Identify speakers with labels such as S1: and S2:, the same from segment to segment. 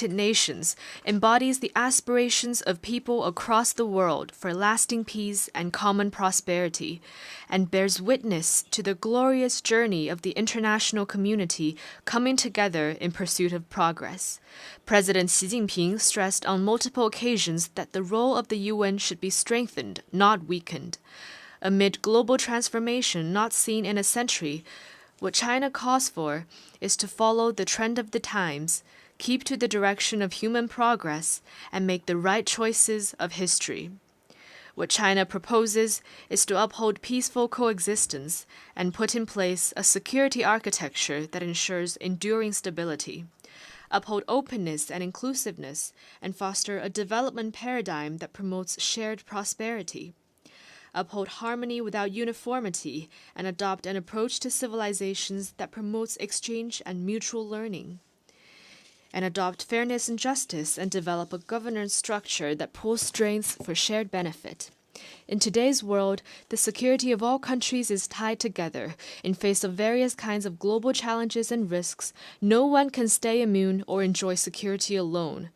S1: Nations embodies the aspirations of people across the world for lasting peace and common prosperity, and bears witness to the glorious journey of the international community coming together in pursuit of progress. President Xi Jinping stressed on multiple occasions that the role of the UN should be strengthened, not weakened. Amid global transformation not seen in a century, what China calls for is to follow the trend of the times, keep to the direction of human progress, and make the right choices of history. What China proposes is to uphold peaceful coexistence and put in place a security architecture that ensures enduring stability, uphold openness and inclusiveness, and foster a development paradigm that promotes shared prosperity, uphold harmony without uniformity, and adopt an approach to civilizations that promotes exchange and mutual learning, and adopt fairness and justice and develop a governance structure that pulls strengths for shared benefit. In today's world, the security of all countries is tied together. In face of various kinds of global challenges and risks, no one can stay immune or enjoy security alone.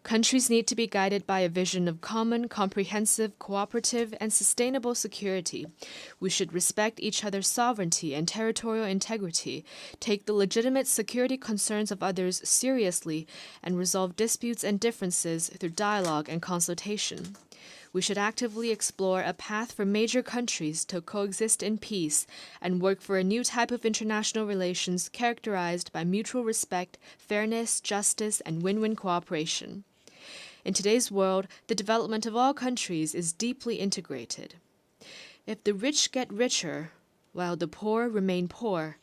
S1: Countries need to be guided by a vision of common, comprehensive, cooperative, and sustainable security. We should respect each other's sovereignty and territorial integrity, take the legitimate security concerns of others seriously, and resolve disputes and differences through dialogue and consultation. We should actively explore a path for major countries to coexist in peace and work for a new type of international relations characterized by mutual respect, fairness, justice, and win-win cooperation. In today's world, the development of all countries is deeply integrated. If the rich get richer while the poor remain poor,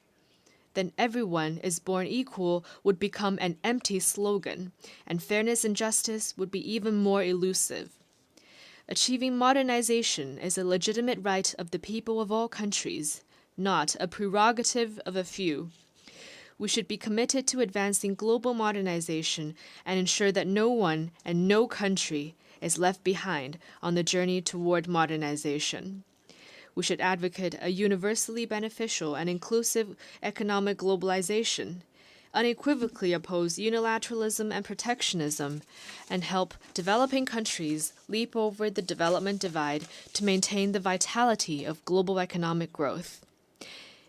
S1: then everyone is born equal would become an empty slogan, and fairness and justice would be even more elusive. Achieving modernization is a legitimate right of the people of all countries, not a prerogative of a few. We should be committed to advancing global modernization and ensure that no one and no country is left behind on the journey toward modernization. We should advocate a universally beneficial and inclusive economic globalization, unequivocally oppose unilateralism and protectionism, and help developing countries leap over the development divide to maintain the vitality of global economic growth.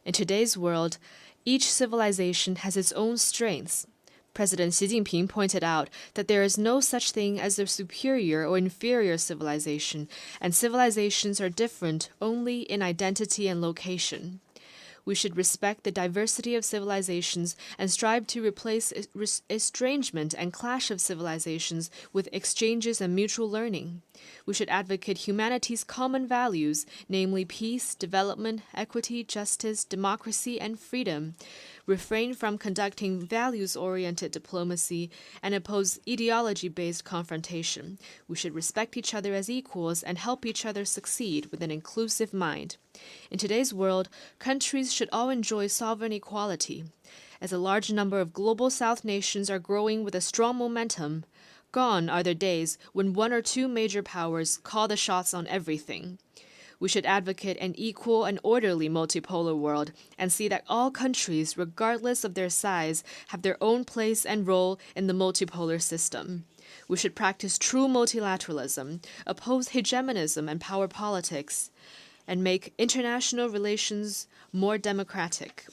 S1: In today's world, each civilization has its own strengths. President Xi Jinping pointed out that there is no such thing as a superior or inferior civilization, and civilizations are different only in identity and location. We should respect the diversity of civilizations and strive to replace estrangement and clash of civilizations with exchanges and mutual learning. We should advocate humanity's common values, namely peace, development, equity, justice, democracy, and freedom, refrain from conducting values-oriented diplomacy, and oppose ideology-based confrontation. We should respect each other as equals and help each other succeed with an inclusive mind. In today's world, countries should all enjoy sovereign equality. As a large number of global South nations are growing with a strong momentum, gone are the days when one or two major powers call the shots on everything. We should advocate an equal and orderly multipolar world and see that all countries, regardless of their size, have their own place and role in the multipolar system. We should practice true multilateralism, oppose hegemonism and power politics, and make international relations more democratic.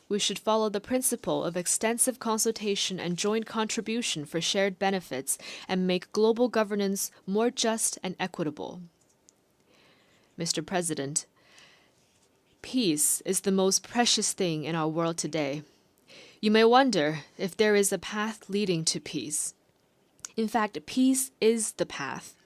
S1: We should follow the principle of extensive consultation and joint contribution for shared benefits and make global governance more just and equitable. Mr. President, peace is the most precious thing in our world today. You may wonder if there is a path leading to peace. In fact, peace is the path.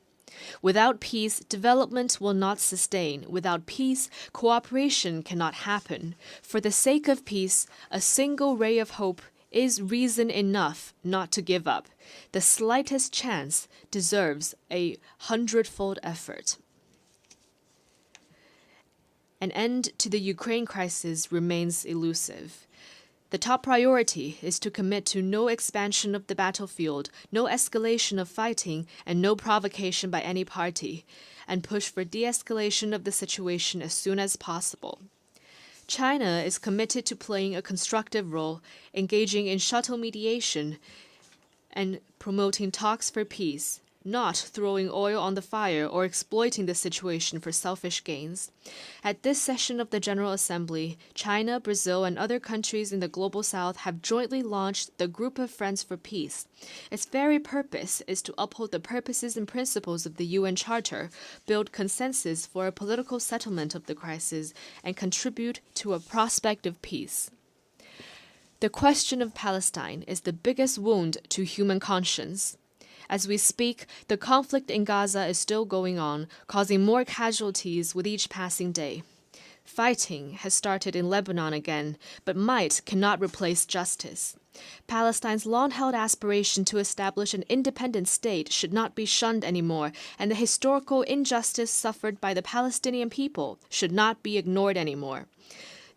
S1: Without peace, development will not sustain. Without peace, cooperation cannot happen. For the sake of peace, a single ray of hope is reason enough not to give up. The slightest chance deserves 100-fold effort. An end to the Ukraine crisis remains elusive. The top priority is to commit to no expansion of the battlefield, no escalation of fighting, and no provocation by any party, and push for de-escalation of the situation as soon as possible. China is committed to playing a constructive role, engaging in shuttle mediation and promoting talks for peace, not throwing oil on the fire or exploiting the situation for selfish gains. At this session of the General Assembly, China, Brazil, and other countries in the Global South have jointly launched the Group of Friends for Peace. Its very purpose is to uphold the purposes and principles of the UN Charter, build consensus for a political settlement of the crisis, and contribute to a prospect of peace. The question of Palestine is the biggest wound to human conscience. As we speak, the conflict in Gaza is still going on, causing more casualties with each passing day. Fighting has started in Lebanon again, but might cannot replace justice. Palestine's long-held aspiration to establish an independent state should not be shunned anymore, and the historical injustice suffered by the Palestinian people should not be ignored anymore.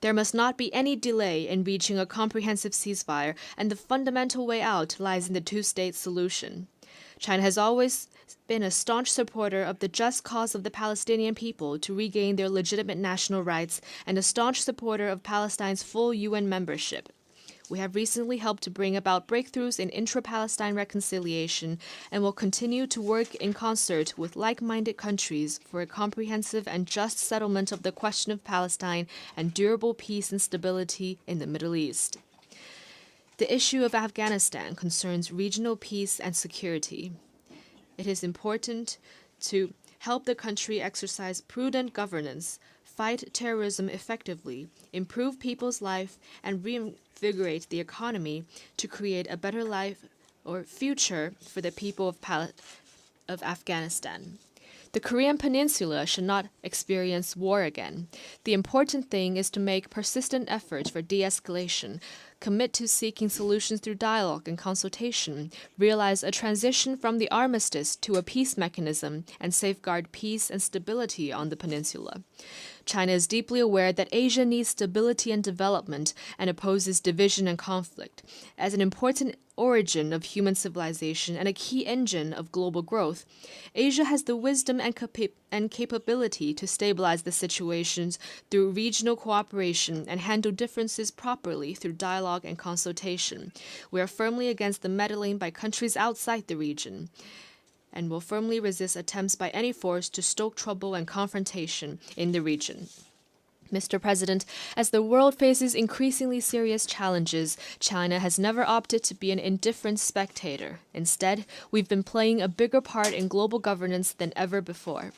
S1: There must not be any delay in reaching a comprehensive ceasefire, and the fundamental way out lies in the two-state solution. China has always been a staunch supporter of the just cause of the Palestinian people to regain their legitimate national rights and a staunch supporter of Palestine's full UN membership. We have recently helped to bring about breakthroughs in intra-Palestine reconciliation and will continue to work in concert with like-minded countries for a comprehensive and just settlement of the question of Palestine and durable peace and stability in the Middle East. The issue of Afghanistan concerns regional peace and security. It is important to help the country exercise prudent governance, fight terrorism effectively, improve people's life, and reinvigorate the economy to create a better life or future for the people of Afghanistan. The Korean Peninsula should not experience war again. The important thing is to make persistent efforts for de-escalation, commit to seeking solutions through dialogue and consultation, realize a transition from the armistice to a peace mechanism, and safeguard peace and stability on the peninsula. China is deeply aware that Asia needs stability and development and opposes division and conflict. As an important origin of human civilization and a key engine of global growth, Asia has the wisdom and capability to stabilize the situations through regional cooperation and handle differences properly through dialogue and consultation. We are firmly against the meddling by countries outside the region, and will firmly resist attempts by any force to stoke trouble and confrontation in the region. Mr. President, as the world faces increasingly serious challenges, China has never opted to be an indifferent spectator. Instead, we've been playing a bigger part in global governance than ever before.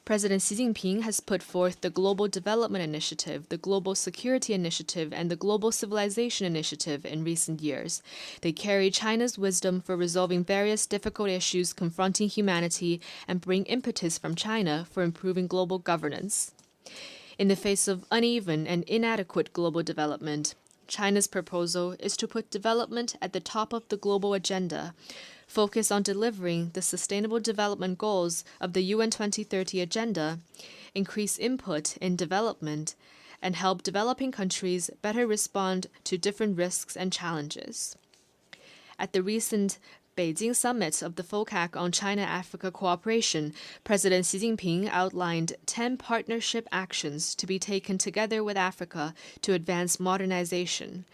S1: President Xi Jinping has put forth the Global Development Initiative, the Global Security Initiative, and the Global Civilization Initiative in recent years. They carry China's wisdom for resolving various difficult issues confronting humanity and bring impetus from China for improving global governance. In the face of uneven and inadequate global development, China's proposal is to put development at the top of the global agenda, focus on delivering the Sustainable Development Goals of the UN 2030 Agenda, increase input in development, and help developing countries better respond to different risks and challenges. At the recent Beijing summit of the FOCAC on China-Africa cooperation, President Xi Jinping outlined 10 partnership actions to be taken together with Africa to advance modernization,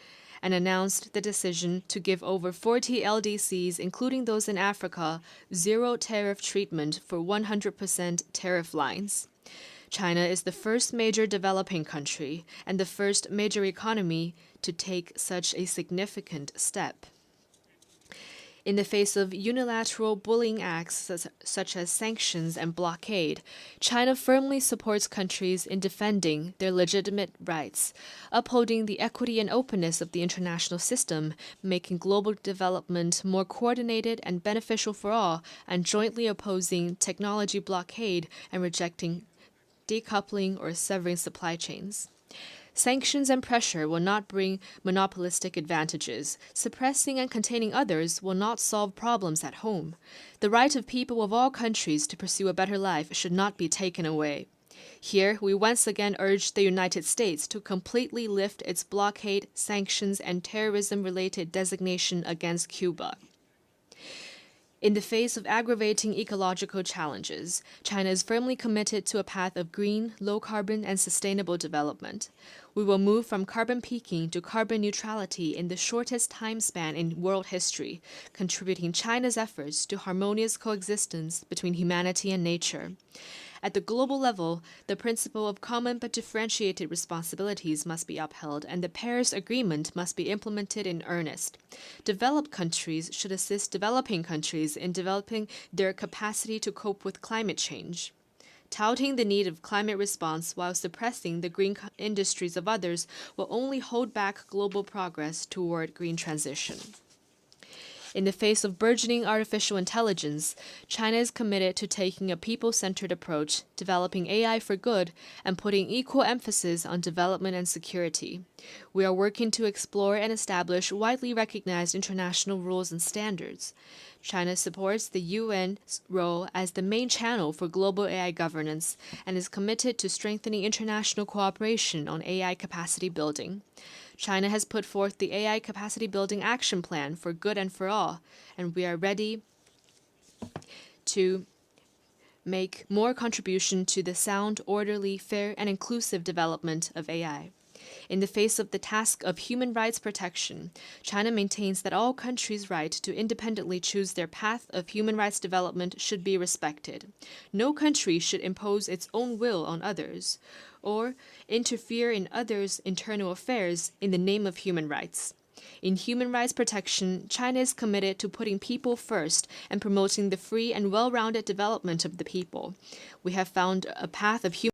S1: and announced the decision to give over 40 LDCs, including those in Africa, zero tariff treatment for 100% tariff lines. China is the first major developing country and the first major economy to take such a significant step. In the face of unilateral bullying acts such as sanctions and blockade, China firmly supports countries in defending their legitimate rights, upholding the equity and openness of the international system, making global development more coordinated and beneficial for all, and jointly opposing technology blockade and rejecting decoupling or severing supply chains. Sanctions and pressure will not bring monopolistic advantages. Suppressing and containing others will not solve problems at home. The right of people of all countries to pursue a better life should not be taken away. Here, we once again urge the United States to completely lift its blockade, sanctions, and terrorism-related designation against Cuba. In the face of aggravating ecological challenges, China is firmly committed to a path of green, low carbon, and sustainable development. We will move from carbon peaking to carbon neutrality in the shortest time span in world history, contributing China's efforts to harmonious coexistence between humanity and nature. At the global level, the principle of common but differentiated responsibilities must be upheld, and the Paris Agreement must be implemented in earnest. Developed countries should assist developing countries in developing their capacity to cope with climate change. Touting the need of climate response while suppressing the green industries of others will only hold back global progress toward green transition. In the face of burgeoning artificial intelligence, China is committed to taking a people-centered approach, developing AI for good, and putting equal emphasis on development and security. We are working to explore and establish widely recognized international rules and standards. China supports the UN's role as the main channel for global AI governance and is committed to strengthening international cooperation on AI capacity building. China has put forth the AI Capacity Building Action Plan for Good and for All, and we are ready to make more contribution to the sound, orderly, fair, and inclusive development of AI. In the face of the task of human rights protection, China maintains that all countries' right to independently choose their path of human rights development should be respected. No country should impose its own will on others or interfere in others' internal affairs in the name of human rights. In human rights protection, China is committed to putting people first and promoting the free and well-rounded development of the people. We have found a path of human